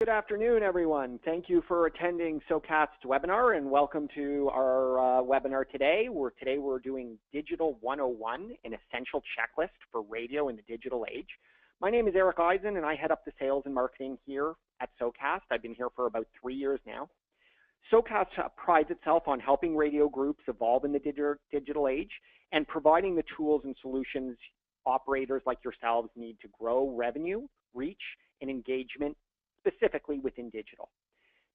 Good afternoon, everyone. Thank you for attending Socast webinar and welcome to our webinar today. Today we're doing Digital 101, an essential checklist for radio in the digital age. My name is Eric Eisen and I head up the sales and marketing here at Socast. I've been here for about 3 years now. Socast prides itself on helping radio groups evolve in the digital age and providing the tools and solutions operators like yourselves need to grow revenue, reach, and engagement specifically within digital.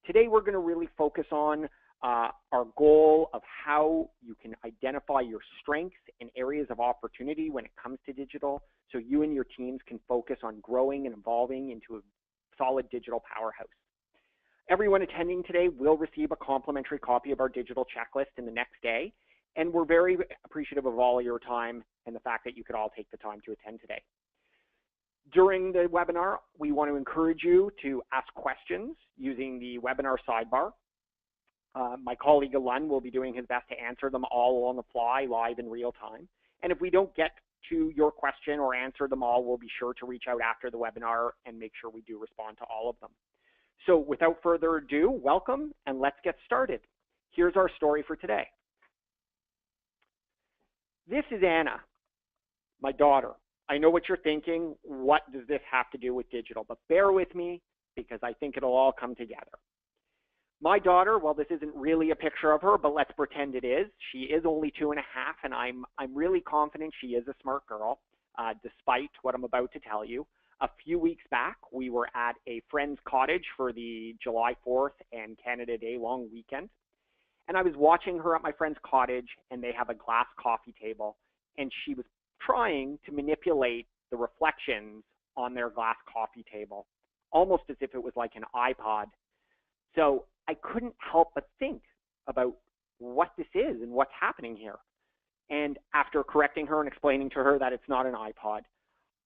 Today we're going to really focus on our goal of how you can identify your strengths and areas of opportunity when it comes to digital so you and your teams can focus on growing and evolving into a solid digital powerhouse. Everyone attending today will receive a complimentary copy of our digital checklist in the next day, and we're very appreciative of all of your time and the fact that you could all take the time to attend today. During the webinar, we want to encourage you to ask questions using the webinar sidebar. My colleague Alun will be doing his best to answer them all on the fly, live in real time. And if we don't get to your question or answer them all, we'll be sure to reach out after the webinar and make sure we do respond to all of them. So without further ado, welcome and let's get started. Here's our story for today. This is Anna, my daughter. I know what you're thinking, what does this have to do with digital? But bear with me because I think it'll all come together. My daughter, well, this isn't really a picture of her, but let's pretend it is. She is only 2.5, and I'm really confident she is a smart girl, despite what I'm about to tell you. A few weeks back, we were at a friend's cottage for the July 4th and Canada Day long weekend. And I was watching her at my friend's cottage, and they have a glass coffee table, and she was trying to manipulate the reflections on their glass coffee table, almost as if it was like an iPod. So I couldn't help but think about what this is and what's happening here. And after correcting her and explaining to her that it's not an iPod,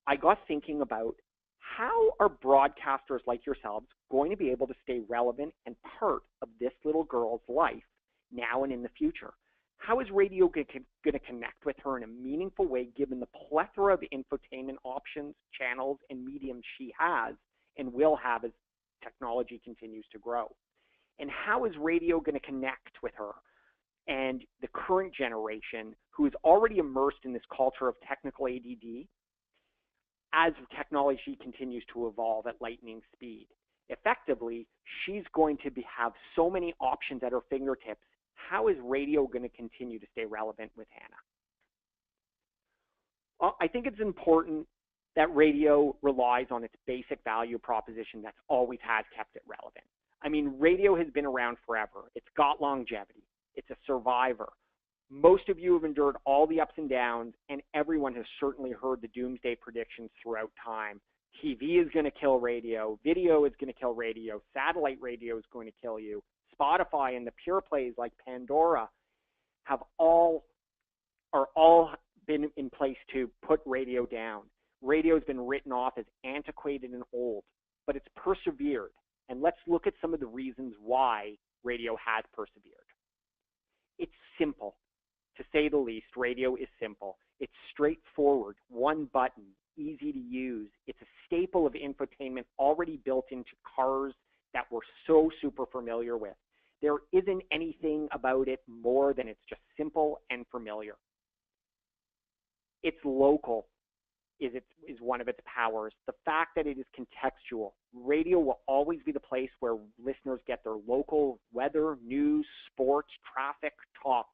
I got thinking about how are broadcasters like yourselves going to be able to stay relevant and part of this little girl's life now and in the future? How is radio going to connect with her in a meaningful way given the plethora of infotainment options, channels, and mediums she has and will have as technology continues to grow? And how is radio going to connect with her and the current generation who is already immersed in this culture of technical ADD as technology continues to evolve at lightning speed? Effectively, she's going to have so many options at her fingertips. How is radio going to continue to stay relevant with Hannah? Well, I think it's important that radio relies on its basic value proposition that's always has kept it relevant. I mean, radio has been around forever. It's got longevity. It's a survivor. Most of you have endured all the ups and downs, and everyone has certainly heard the doomsday predictions throughout time. TV is going to kill radio. Video is going to kill radio. Satellite radio is going to kill you. Spotify and the pure plays like Pandora are all been in place to put radio down. Radio has been written off as antiquated and old, but it's persevered. And let's look at some of the reasons why radio has persevered. It's simple, to say the least. Radio is simple. It's straightforward, one button, easy to use. It's a staple of infotainment already built into cars that we're so super familiar with. There isn't anything about it more than it's just simple and familiar. It's local is one of its powers. The fact that it is contextual. Radio will always be the place where listeners get their local weather, news, sports, traffic, talk.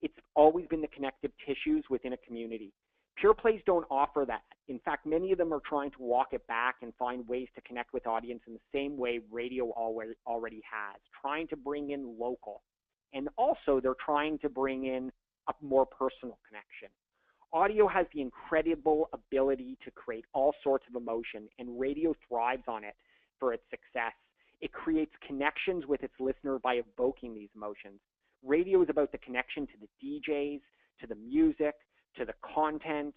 It's always been the connective tissues within a community. Pure plays don't offer that. In fact, many of them are trying to walk it back and find ways to connect with audience in the same way radio already has, trying to bring in local. And also, they're trying to bring in a more personal connection. Audio has the incredible ability to create all sorts of emotion, and radio thrives on it for its success. It creates connections with its listener by evoking these emotions. Radio is about the connection to the DJs, to the music, to the content.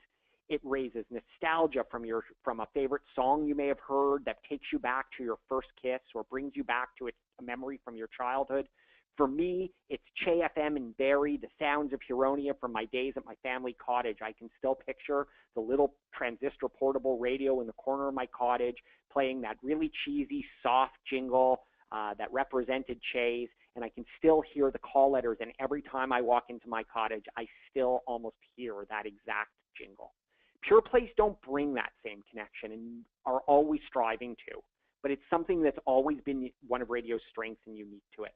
It raises nostalgia from a favorite song you may have heard that takes you back to your first kiss or brings you back to a memory from your childhood. For me, it's Che FM in Barrie, the sounds of Huronia from my days at my family cottage. I can still picture the little transistor portable radio in the corner of my cottage playing that really cheesy, soft jingle that represented Che's, and I can still hear the call letters, and every time I walk into my cottage, I still almost hear that exact jingle. Pure plays don't bring that same connection and are always striving to, but it's something that's always been one of radio's strengths and unique to it.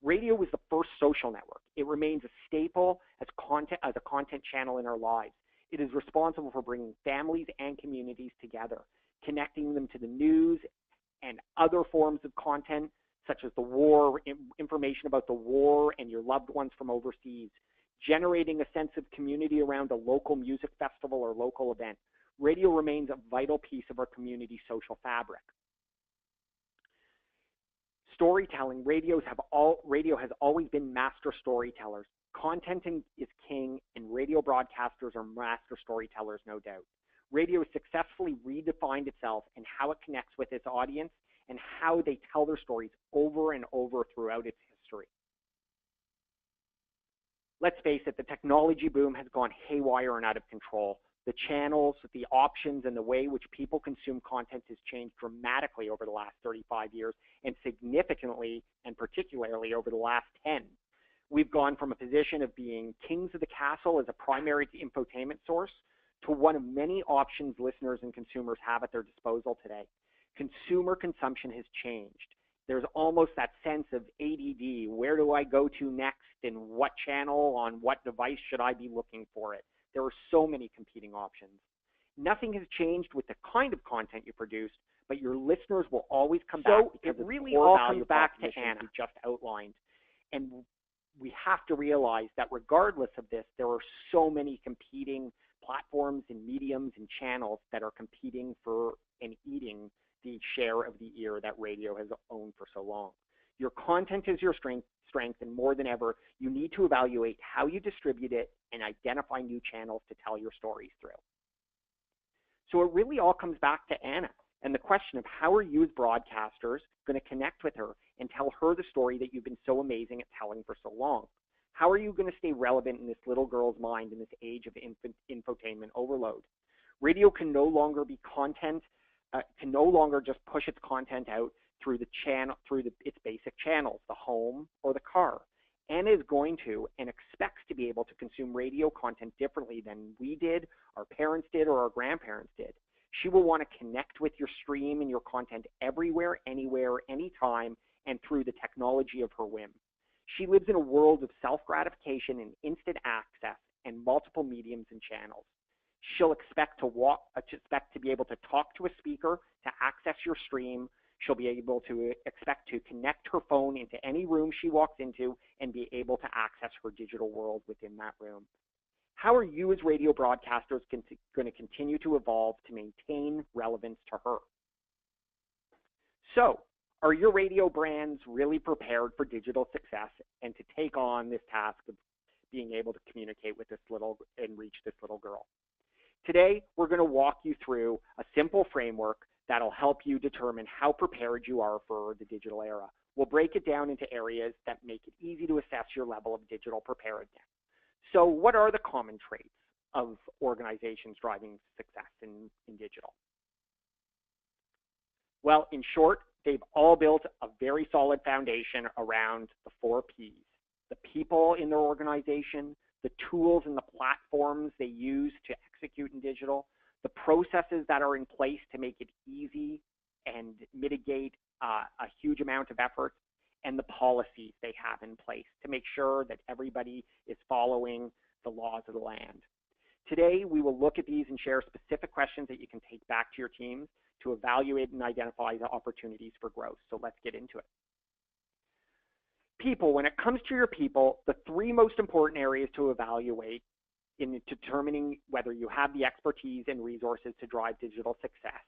Radio was the first social network. It remains a staple as a content channel in our lives. It is responsible for bringing families and communities together, connecting them to the news and other forms of content, such as the war, information about the war and your loved ones from overseas, generating a sense of community around a local music festival or local event. Radio remains a vital piece of our community social fabric. Storytelling, radio has always been master storytellers. Content is king, and radio broadcasters are master storytellers, no doubt. Radio has successfully redefined itself and how it connects with its audience and how they tell their stories over and over throughout its history. Let's face it, the technology boom has gone haywire and out of control. The channels, the options, and the way which people consume content has changed dramatically over the last 35 years, and significantly and particularly over the last 10. We've gone from a position of being kings of the castle as a primary infotainment source to one of many options listeners and consumers have at their disposal today. Consumer consumption has changed. There's almost that sense of ADD. Where do I go to next, and what channel on what device should I be looking for it? There are so many competing options. Nothing has changed with the kind of content you produce, but your listeners will always come back because it really all comes back to Anna we just outlined. And we have to realize that regardless of this, there are so many competing platforms and mediums and channels that are competing for and eating the share of the ear that radio has owned for so long. Your content is your strength, and more than ever, you need to evaluate how you distribute it and identify new channels to tell your stories through. So it really all comes back to Anna and the question of how are you as broadcasters going to connect with her and tell her the story that you've been so amazing at telling for so long? How are you going to stay relevant in this little girl's mind in this age of infotainment overload? Radio can no longer be can no longer just push its content out through the channel, its basic channels, the home or the car. Anna is going to and expects to be able to consume radio content differently than we did, our parents did, or our grandparents did. She will want to connect with your stream and your content everywhere, anywhere, anytime, and through the technology of her whim. She lives in a world of self-gratification and instant access and multiple mediums and channels. She'll expect to be able to talk to a speaker to access your stream. She'll be able to expect to connect her phone into any room she walks into and be able to access her digital world within that room. How are you as radio broadcasters going to continue to evolve to maintain relevance to her? So, are your radio brands really prepared for digital success and to take on this task of being able to communicate with this little and reach this little girl? Today, we're going to walk you through a simple framework that'll help you determine how prepared you are for the digital era. We'll break it down into areas that make it easy to assess your level of digital preparedness. So what are the common traits of organizations driving success in digital? Well, in short, they've all built a very solid foundation around the 4 Ps. The people in their organization, the tools and the platforms they use to execute in digital, the processes that are in place to make it easy and mitigate a huge amount of effort, and the policies they have in place to make sure that everybody is following the laws of the land. Today, we will look at these and share specific questions that you can take back to your teams to evaluate and identify the opportunities for growth. So let's get into it. People, when it comes to your people, the 3 most important areas to evaluate in determining whether you have the expertise and resources to drive digital success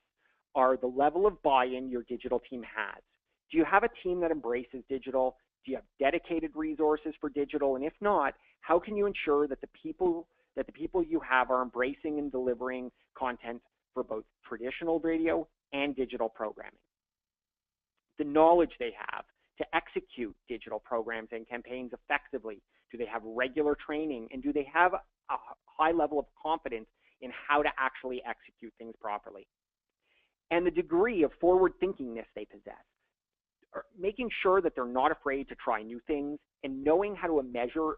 are the level of buy-in your digital team has. Do you have a team that embraces digital? Do you have dedicated resources for digital? And if not, how can you ensure that the people you have are embracing and delivering content for both traditional radio and digital programming? The knowledge they have. to execute digital programs and campaigns effectively? Do they have regular training? And do they have a high level of confidence in how to actually execute things properly? And the degree of forward thinkingness they possess. Making sure that they're not afraid to try new things and knowing how to measure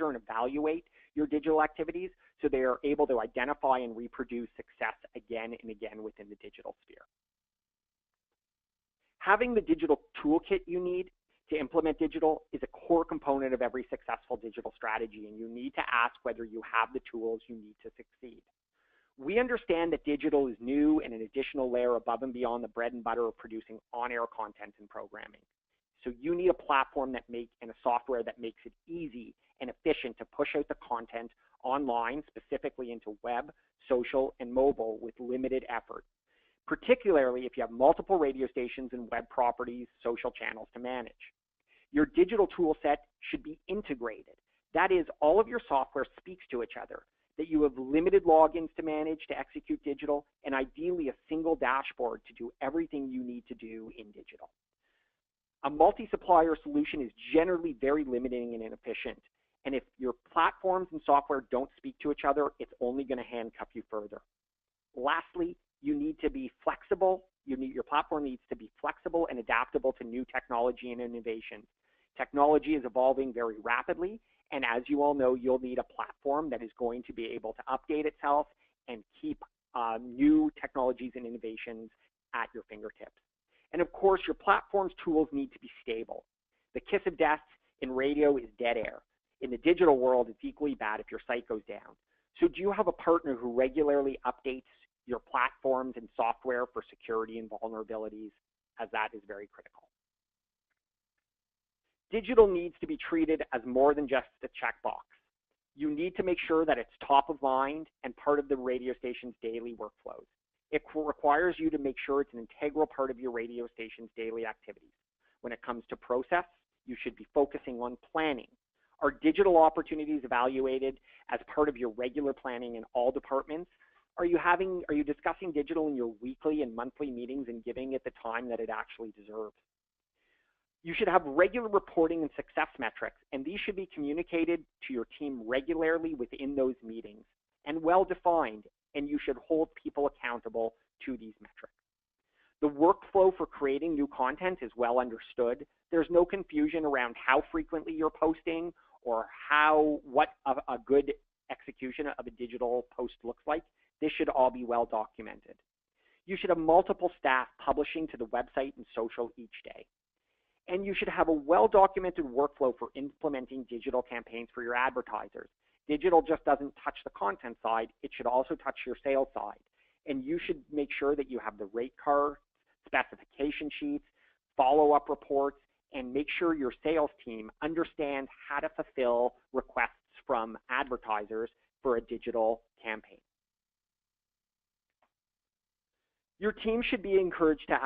and evaluate your digital activities so they are able to identify and reproduce success again and again within the digital sphere. Having the digital toolkit you need to implement digital is a core component of every successful digital strategy, and you need to ask whether you have the tools you need to succeed. We understand that digital is new and an additional layer above and beyond the bread and butter of producing on-air content and programming. So you need a platform and a software that makes it easy and efficient to push out the content online, specifically into web, social, and mobile with limited effort, particularly if you have multiple radio stations and web properties, social channels to manage. Your digital tool set should be integrated. That is, all of your software speaks to each other, that you have limited logins to manage to execute digital, and ideally a single dashboard to do everything you need to do in digital. A multi-supplier solution is generally very limiting and inefficient, and if your platforms and software don't speak to each other, it's only going to handcuff you further. Lastly, you need to be flexible. Your platform needs to be flexible and adaptable to new technology and innovation. Technology is evolving very rapidly, and as you all know, you'll need a platform that is going to be able to update itself and keep new technologies and innovations at your fingertips. And of course, your platform's tools need to be stable. The kiss of death in radio is dead air. In the digital world, it's equally bad if your site goes down. So do you have a partner who regularly updates your platforms and software for security and vulnerabilities, as that is very critical. Digital needs to be treated as more than just a checkbox. You need to make sure that it's top of mind and part of the radio station's daily workflows. It requires you to make sure it's an integral part of your radio station's daily activities. When it comes to process, you should be focusing on planning. Are digital opportunities evaluated as part of your regular planning in all departments? Are you discussing digital in your weekly and monthly meetings and giving it the time that it actually deserves? You should have regular reporting and success metrics, and these should be communicated to your team regularly within those meetings and well-defined, and you should hold people accountable to these metrics. The workflow for creating new content is well understood. There's no confusion around how frequently you're posting or what a good execution of a digital post looks like. This should all be well documented. You should have multiple staff publishing to the website and social each day. And you should have a well-documented workflow for implementing digital campaigns for your advertisers. Digital just doesn't touch the content side, it should also touch your sales side. And you should make sure that you have the rate cards, specification sheets, follow-up reports, and make sure your sales team understands how to fulfill requests from advertisers for a digital campaign. Your team should be encouraged to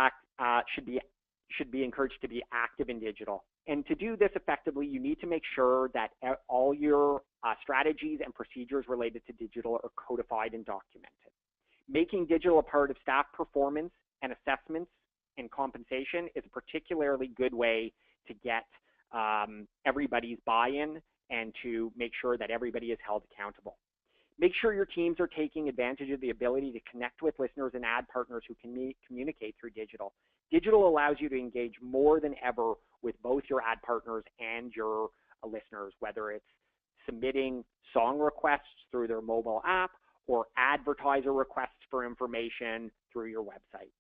encouraged to be active in digital. And to do this effectively, you need to make sure that all your strategies and procedures related to digital are codified and documented. Making digital a part of staff performance and assessments and compensation is a particularly good way to get everybody's buy-in and to make sure that everybody is held accountable. Make sure your teams are taking advantage of the ability to connect with listeners and ad partners who can communicate through digital. Digital allows you to engage more than ever with both your ad partners and your listeners, whether it's submitting song requests through their mobile app or advertiser requests for information through your website.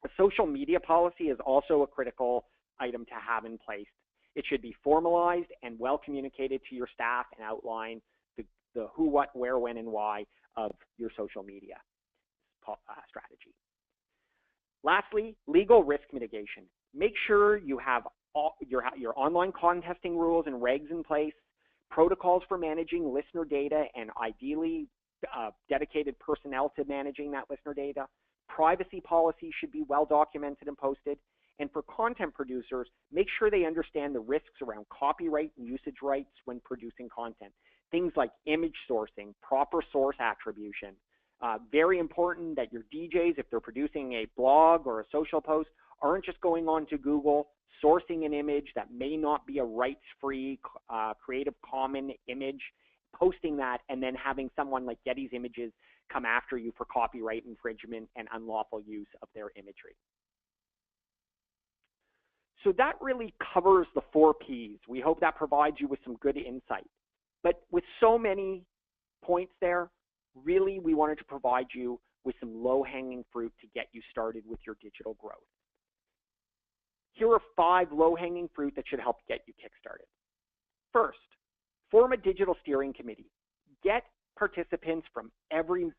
A social media policy is also a critical item to have in place. It should be formalized and well communicated to your staff and outline the who, what, where, when, and why of your social media strategy. Lastly, legal risk mitigation. Make sure you have your online contesting rules and regs in place, protocols for managing listener data, and ideally dedicated personnel to managing that listener data. Privacy policies should be well documented and posted. And for content producers, make sure they understand the risks around copyright and usage rights when producing content. Things like image sourcing, proper source attribution. Very important that your DJs, if they're producing a blog or a social post, aren't just going on to Google, sourcing an image that may not be a rights-free Creative Commons image, posting that, and then having someone like Getty's Images come after you for copyright infringement and unlawful use of their imagery. So that really covers the 4 Ps. We hope that provides you with some good insight. But with so many points there, really we wanted to provide you with some low-hanging fruit to get you started with your digital growth. Here are 5 low-hanging fruit that should help get you kickstarted. First, form a digital steering committee. Get participants from every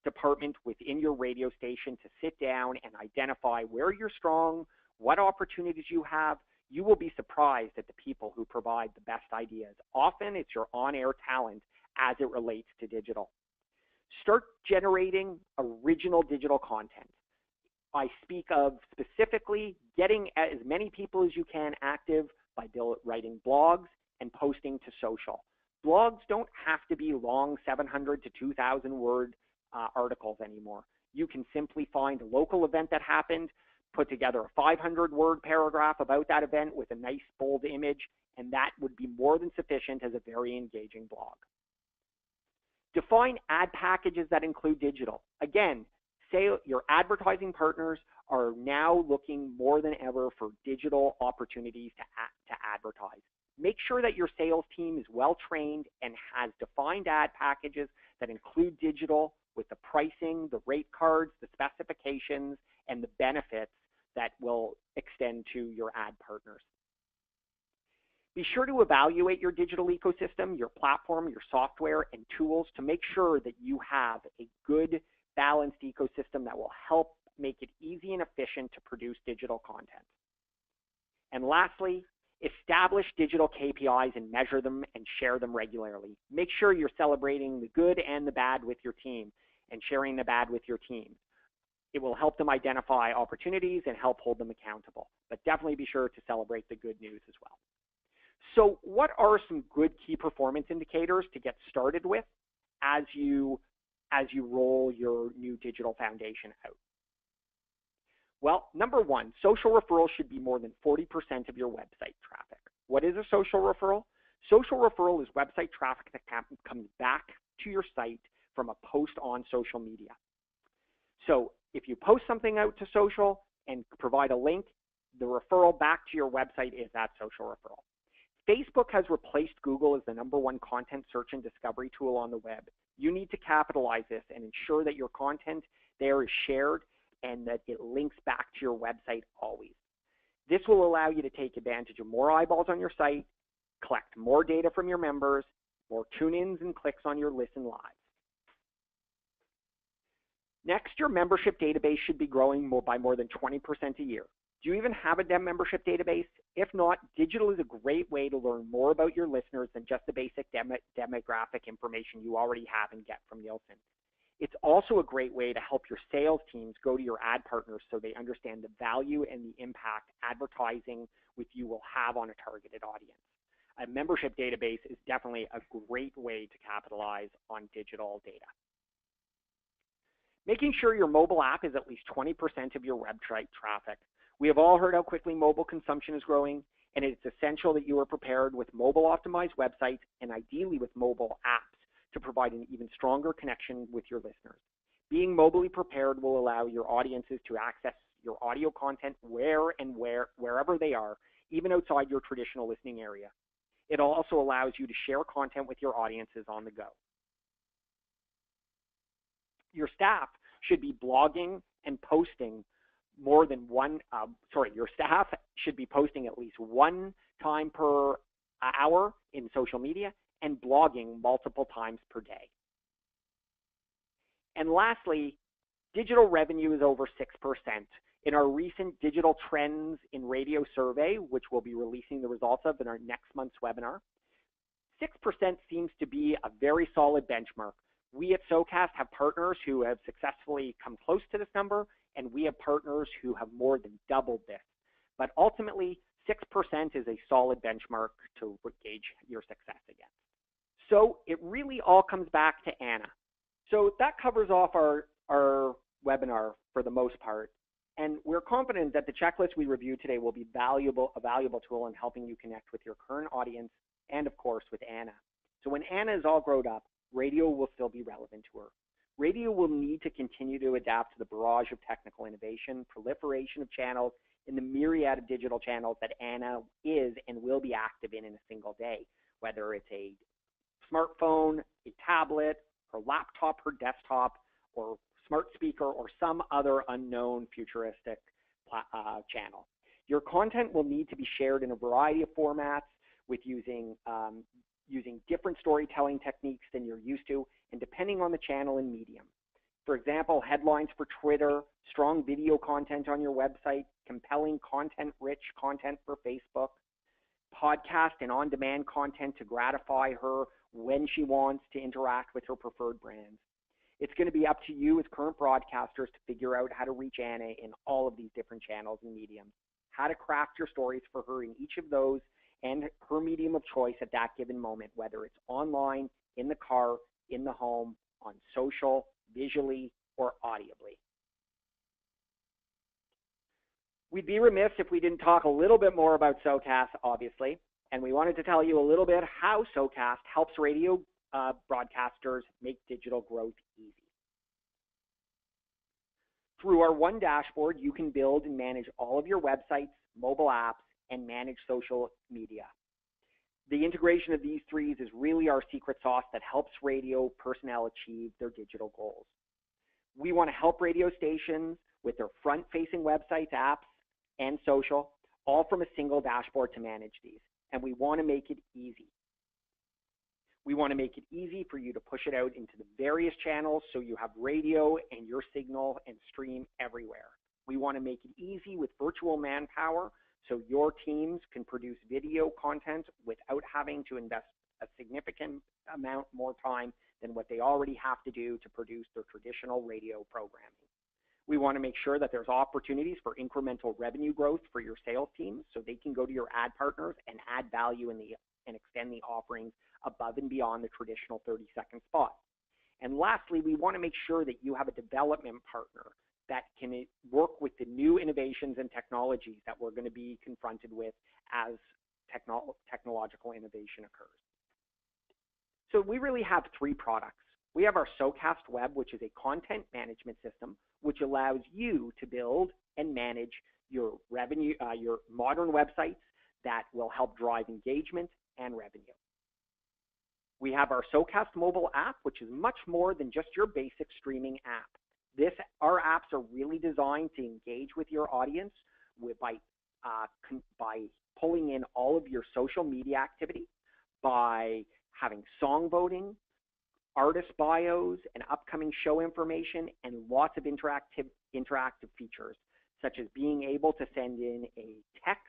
department within your radio station to sit down and identify where you're strong, what opportunities you have. You will be surprised at the people who provide the best ideas. Often it's your on-air talent as it relates to digital. Start generating original digital content. I speak of specifically getting as many people as you can active by writing blogs and posting to social. Blogs don't have to be long 700 to 2,000 word articles anymore. You can simply find a local event that happened, put together a 500-word paragraph about that event with a nice bold image, and that would be more than sufficient as a very engaging blog. Define ad packages that include digital. Again, say your advertising partners are now looking more than ever for digital opportunities to advertise. Make sure that your sales team is well trained and has defined ad packages that include digital with the pricing, the rate cards, the specifications, and the benefits that will extend to your ad partners. Be sure to evaluate your digital ecosystem, your platform, your software, and tools to make sure that you have a good, balanced ecosystem that will help make it easy and efficient to produce digital content. And lastly, establish digital KPIs and measure them and share them regularly. Make sure you're celebrating the good and the bad with your team and sharing the bad with your team. It will help them identify opportunities and help hold them accountable. But definitely be sure to celebrate the good news as well. So what are some good key performance indicators to get started with as you roll your new digital foundation out? Well, number 1, social referrals should be more than 40% of your website traffic. What is a social referral? Social referral is website traffic that comes back to your site from a post on social media. So if you post something out to social and provide a link, the referral back to your website is that social referral. Facebook has replaced Google as the #1 content search and discovery tool on the web. You need to capitalize this and ensure that your content there is shared and that it links back to your website always. This will allow you to take advantage of more eyeballs on your site, collect more data from your members, more tune-ins and clicks on your listen lives. Next, your membership database should be growing by more than 20% a year. Do you even have a membership database? If not, digital is a great way to learn more about your listeners than just the basic demographic information you already have and get from Nielsen. It's also a great way to help your sales teams go to your ad partners so they understand the value and the impact advertising with you will have on a targeted audience. A membership database is definitely a great way to capitalize on digital data. Making sure your mobile app is at least 20% of your website traffic. We have all heard how quickly mobile consumption is growing, and it's essential that you are prepared with mobile-optimized websites and ideally with mobile apps to provide an even stronger connection with your listeners. Being mobily prepared will allow your audiences to access your audio content wherever they are, even outside your traditional listening area. It also allows you to share content with your audiences on the go. Your staff should be blogging and posting more than your staff should be posting at least 1 time per hour in social media and blogging multiple times per day. And lastly, digital revenue is over 6%. In our recent digital trends in radio survey, which we'll be releasing the results of in our next month's webinar, 6% seems to be a very solid benchmark. We at Socast have partners who have successfully come close to this number, and we have partners who have more than doubled this. But ultimately, 6% is a solid benchmark to gauge your success against. So it really all comes back to Anna. So that covers off our webinar for the most part. And we're confident that the checklist we reviewed today will be a valuable tool in helping you connect with your current audience and, of course, with Anna. So when Anna is all grown up, radio will still be relevant to her. Radio will need to continue to adapt to the barrage of technical innovation, proliferation of channels, and the myriad of digital channels that Anna is and will be active in a single day, whether it's a smartphone, a tablet, her laptop, her desktop, or smart speaker, or some other unknown futuristic channel. Your content will need to be shared in a variety of formats with using different storytelling techniques than you're used to, and depending on the channel and medium. For example, headlines for Twitter, strong video content on your website, compelling content-rich content for Facebook, podcast and on-demand content to gratify her when she wants to interact with her preferred brands. It's going to be up to you as current broadcasters to figure out how to reach Anna in all of these different channels and mediums, how to craft your stories for her in each of those and her medium of choice at that given moment, whether it's online, in the car, in the home, on social, visually, or audibly. We'd be remiss if we didn't talk a little bit more about Socast, obviously, and we wanted to tell you a little bit how Socast helps radio broadcasters make digital growth easy. Through our one dashboard, you can build and manage all of your websites, mobile apps, and manage social media. The integration of these three is really our secret sauce that helps radio personnel achieve their digital goals. We want to help radio stations with their front-facing websites, apps, and social, all from a single dashboard to manage these. And we want to make it easy. We want to make it easy for you to push it out into the various channels so you have radio and your signal and stream everywhere. We want to make it easy with virtual manpower so your teams can produce video content without having to invest a significant amount more time than what they already have to do to produce their traditional radio programming. We want to make sure that there's opportunities for incremental revenue growth for your sales teams so they can go to your ad partners and add value and extend the offerings above and beyond the traditional 30-second spot. And lastly, we want to make sure that you have a development partner that can work with the new innovations and technologies that we're going to be confronted with as technological innovation occurs. So we really have three products. We have our Socast Web, which is a content management system, which allows you to build and manage your modern websites that will help drive engagement and revenue. We have our Socast Mobile app, which is much more than just your basic streaming app. Our apps are really designed to engage with your audience by pulling in all of your social media activity, by having song voting, artist bios, and upcoming show information, and lots of interactive features, such as being able to send in a text,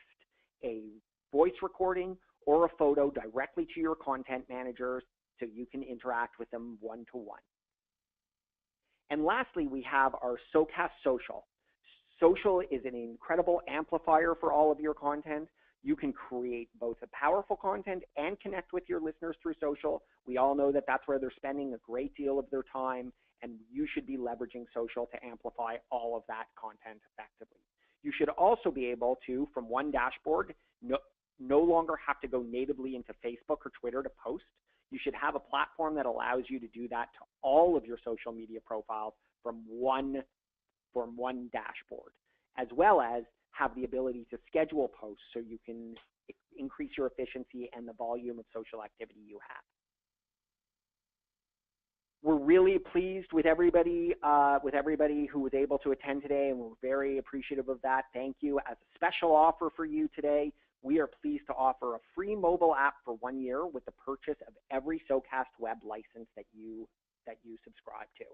a voice recording, or a photo directly to your content managers so you can interact with them one-to-one. And lastly, we have our Socast Social. Social is an incredible amplifier for all of your content. You can create both a powerful content and connect with your listeners through social. We all know that that's where they're spending a great deal of their time, and you should be leveraging social to amplify all of that content effectively. You should also be able to, from one dashboard, no longer have to go natively into Facebook or Twitter to post. You should have a platform that allows you to do that to all of your social media profiles from one dashboard, as well as have the ability to schedule posts so you can increase your efficiency and the volume of social activity you have. We're really pleased with everybody who was able to attend today, and we're very appreciative of that. Thank you. As a special offer for you today, we are pleased to offer a free mobile app for 1 year with the purchase of every Socast Web license that you subscribe to.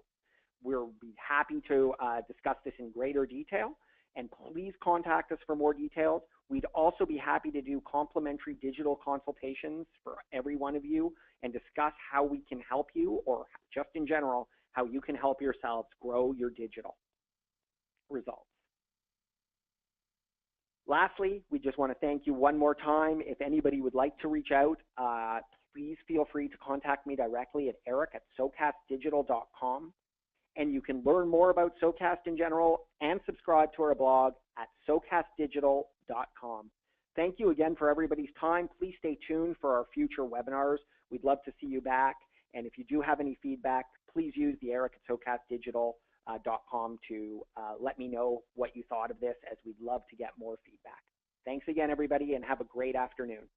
We'll be happy to discuss this in greater detail, and please contact us for more details. We'd also be happy to do complimentary digital consultations for every one of you and discuss how we can help you, or just in general, how you can help yourselves grow your digital results. Lastly, we just want to thank you one more time. If anybody would like to reach out, please feel free to contact me directly at eric@socastdigital.com. and you can learn more about Socast in general and subscribe to our blog at socastdigital.com. Thank you again for everybody's time. Please stay tuned for our future webinars. We'd love to see you back. And if you do have any feedback, please use the Eric at socastdigital.com to let me know what you thought of this, as we'd love to get more feedback. Thanks again, everybody, and have a great afternoon.